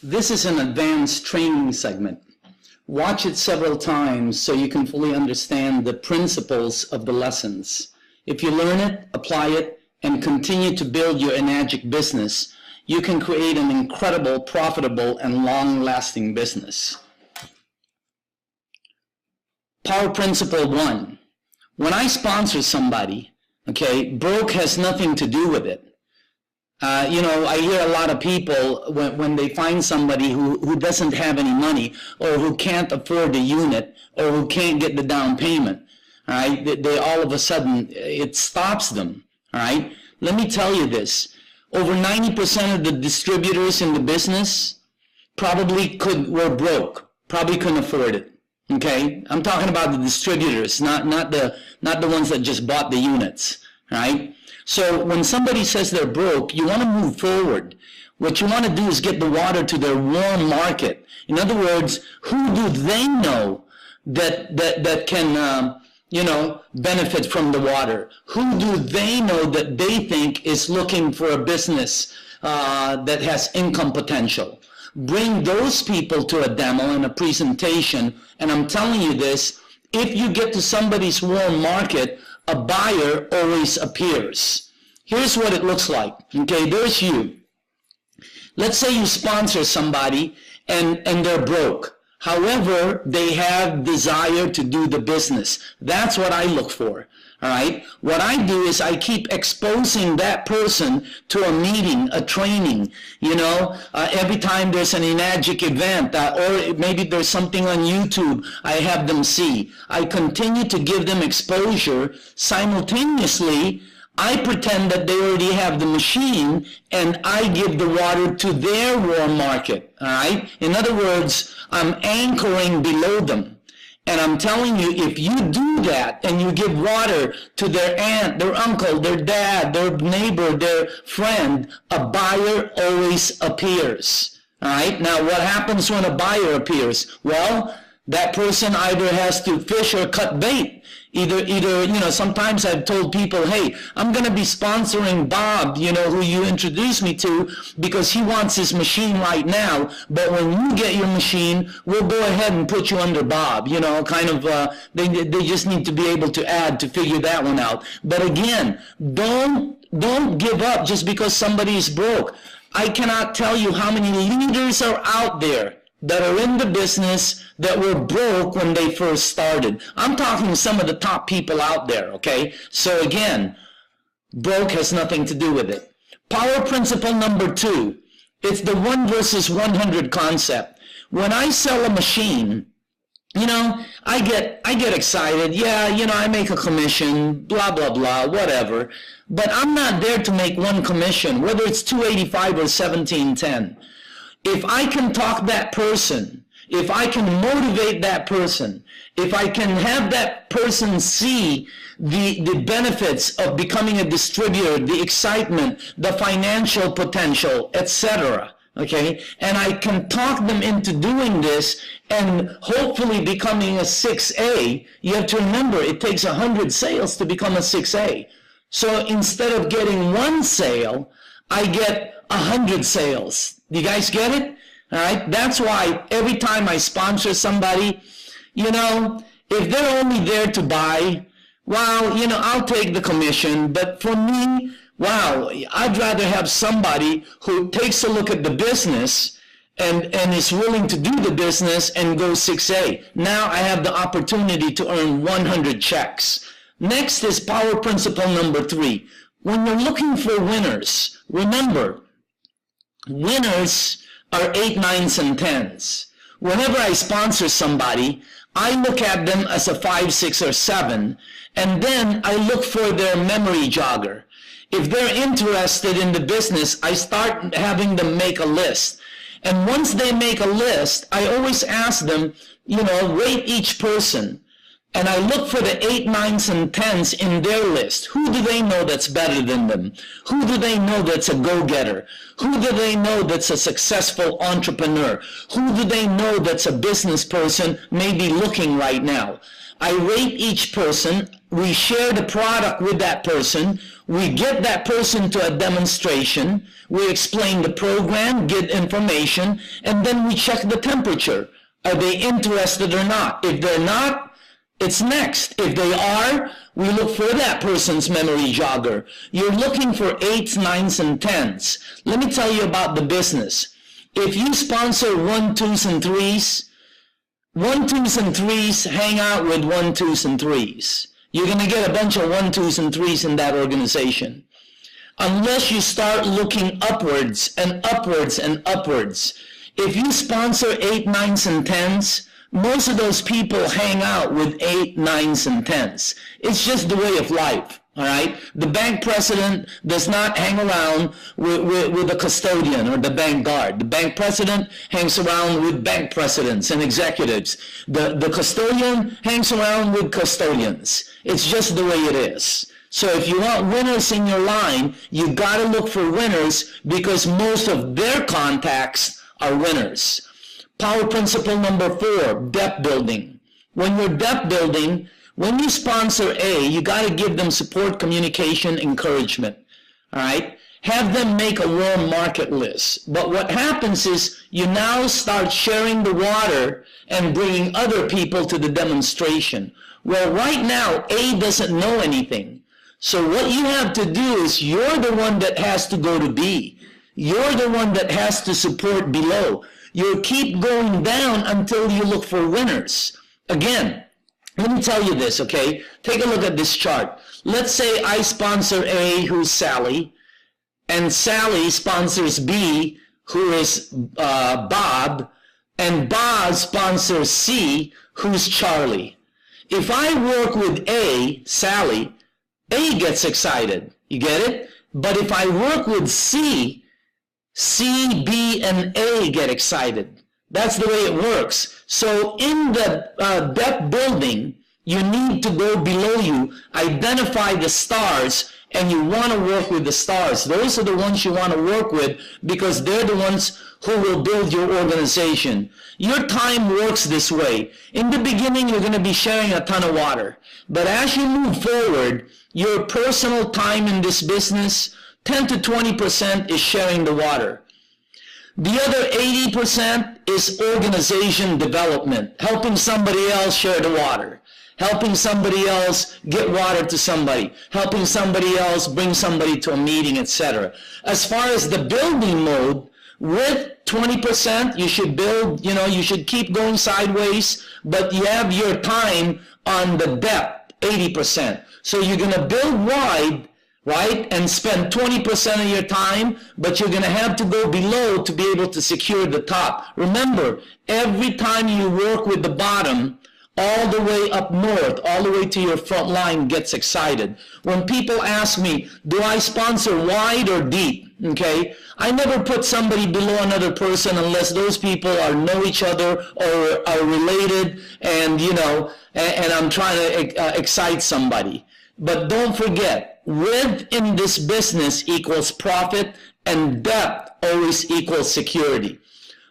This is an advanced training segment. Watch it several times so you can fully understand the principles of the lessons. If you learn it, apply it, and continue to build your Enagic business, you can create an incredible, profitable, and long-lasting business. Power Principle 1. When I sponsor somebody, okay, broke has nothing to do with it. I hear a lot of people when they find somebody who doesn't have any money or who can't afford the unit or who can't get the down payment, all right, they all of a sudden, it stops them, all right? Let me tell you this. Over 90% of the distributors in the business probably were broke, probably couldn't afford it, okay? I'm talking about the distributors, not the ones that just bought the units, right? So when somebody says they're broke, you want to move forward. What you want to do is get the water to their warm market. In other words, who do they know that can, benefit from the water? Who do they know that they think is looking for a business that has income potential? Bring those people to a demo and a presentation. And I'm telling you this, if you get to somebody's warm market, a buyer always appears. Here's what it looks like. Okay, there's you. Let's say you sponsor somebody and they're broke. However, they have desire to do the business. That's what I look for. All right. What I do is I keep exposing that person to a meeting, a training, every time there's an Enagic event or maybe there's something on YouTube, I have them see. I continue to give them exposure. Simultaneously, I pretend that they already have the machine and I give the water to their warm market. All right. In other words, I'm anchoring below them. And I'm telling you, if you do that and you give water to their aunt, their uncle, their dad, their neighbor, their friend, a buyer always appears. All right? Now, what happens when a buyer appears? Well, that person either has to fish or cut bait. Either, sometimes I've told people, hey, I'm going to be sponsoring Bob, who you introduced me to, because he wants his machine right now. But when you get your machine, we'll go ahead and put you under Bob. They just need to be able to add to figure that one out. But again, don't give up just because somebody is broke. I cannot tell you how many leaders are out there that are in the business that were broke when they first started. I'm talking some of the top people out there, okay? So again, broke has nothing to do with it. Power principle number 2, it's the 1 versus 100 concept. When I sell a machine, I get excited. Yeah, I make a commission, blah, blah, blah, whatever. But I'm not there to make one commission, whether it's $285 or $1710. If I can talk that person, if I can motivate that person, if I can have that person see the benefits of becoming a distributor, the excitement, the financial potential, etc., okay, and I can talk them into doing this and hopefully becoming a 6A, you have to remember it takes 100 sales to become a 6A. So instead of getting 1 sale, I get 100 sales. Do you guys get it? All right. That's why every time I sponsor somebody, if they're only there to buy, well, I'll take the commission. But for me, wow, I'd rather have somebody who takes a look at the business and is willing to do the business and go 6A. Now I have the opportunity to earn 100 checks. Next is power principle number 3. When you're looking for winners, remember, winners are 8, 9s, and 10s. Whenever I sponsor somebody, I look at them as a 5, 6, or 7, and then I look for their memory jogger. If they're interested in the business, I start having them make a list. And once they make a list, I always ask them, rate each person. And I look for the 8, 9s, and 10s in their list. Who do they know that's better than them? Who do they know that's a go-getter? Who do they know that's a successful entrepreneur? Who do they know that's a business person maybe looking right now? I rate each person. we share the product with that person, we get that person to a demonstration, we explain the program, get information, and then we check the temperature. Are they interested or not? If they're not, it's next. If they are, we look for that person's memory jogger. You're looking for 8s, 9s, and 10s. Let me tell you about the business. If you sponsor 1, 2s, and 3s, 1, 2s, and 3s hang out with 1, 2s, and 3s. You're going to get a bunch of 1, 2s, and 3s in that organization. Unless you start looking upwards and upwards and upwards. If you sponsor 8, 9s, and 10s, most of those people hang out with 8, 9s, and 10s. It's just the way of life, all right? The bank president does not hang around with a custodian or the bank guard. The bank president hangs around with bank presidents and executives. The custodian hangs around with custodians. It's just the way it is. So if you want winners in your line, you got to look for winners because most of their contacts are winners. Power principle number 4, depth building. When you're depth building, when you sponsor A, you got to give them support, communication, encouragement. All right? Have them make a warm market list. But what happens is you now start sharing the water and bringing other people to the demonstration. Well, right now, A doesn't know anything. So what you have to do is you're the one that has to go to B. You're the one that has to support below. You keep going down until you look for winners. Again, let me tell you this, okay? Take a look at this chart. Let's say I sponsor A, who's Sally, and Sally sponsors B, who is Bob, and Bob sponsors C, who's Charlie. If I work with A, Sally, A gets excited. You get it? But if I work with C, C, B, and A get excited. That's the way it works. So in the depth building, you need to go below you, identify the stars, and you want to work with the stars. Those are the ones you want to work with because they're the ones who will build your organization. Your time works this way. In the beginning, you're going to be sharing a ton of water. But as you move forward, your personal time in this business, 10 to 20% is sharing the water. The other 80% is organization development, helping somebody else share the water, helping somebody else get water to somebody, helping somebody else bring somebody to a meeting, etc. As far as the building mode, with 20%, you should build, you should keep going sideways, but you have your time on the depth, 80%. So you're going to build wide, right, and spend 20% of your time, but you're going to have to go below to be able to secure the top. Remember, every time you work with the bottom, all the way up north, all the way to your front line gets excited. When people ask me, do I sponsor wide or deep? Okay, I never put somebody below another person unless those people know each other or are related, and and I'm trying to excite somebody. But don't forget, width in this business equals profit, and depth always equals security.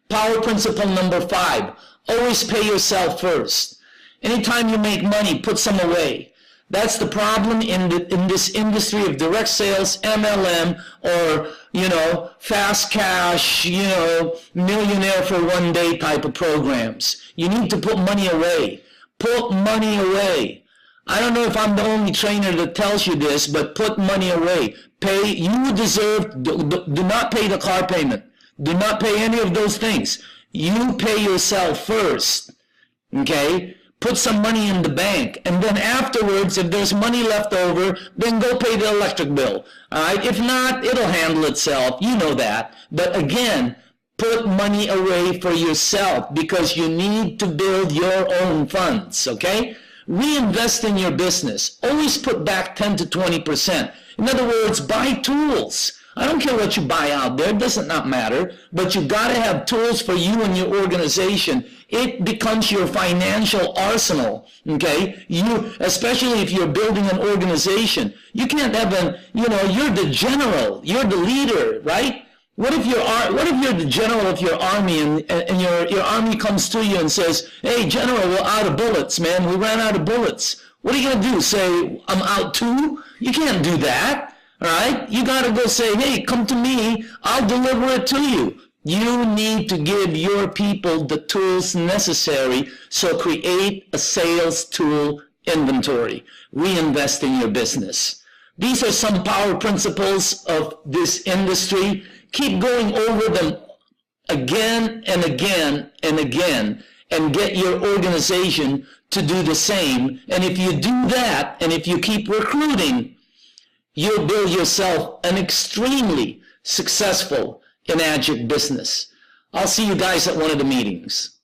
Power principle number 5, always pay yourself first. Anytime you make money, put some away. That's the problem in this industry of direct sales, MLM, or, fast cash, millionaire for one day type of programs. You need to put money away. Put money away. I don't know if I'm the only trainer that tells you this, but put money away. You deserve, do not pay the car payment. Do not pay any of those things. You pay yourself first, okay? Put some money in the bank, and then afterwards, if there's money left over, then go pay the electric bill, all right? If not, it'll handle itself. You know that. But again, put money away for yourself because you need to build your own funds, okay? Reinvest in your business. Always put back 10 to 20%. In other words, buy tools. I don't care what you buy out there. It does not matter. But you got to have tools for you and your organization. It becomes your financial arsenal, okay? Especially if you're building an organization. You can't have you're the general. You're the leader, right? What if you're the general of your army and your army comes to you and says, hey, general, we're out of bullets, man. We ran out of bullets. What are you going to do? Say, I'm out too? You can't do that. All right? You got to go say, hey, come to me. I'll deliver it to you. You need to give your people the tools necessary. So create a sales tool inventory. Reinvest in your business. These are some power principles of this industry. Keep going over them again and again and again, and get your organization to do the same. And if you do that, and if you keep recruiting, you'll build yourself an extremely successful Enagic business. I'll see you guys at one of the meetings.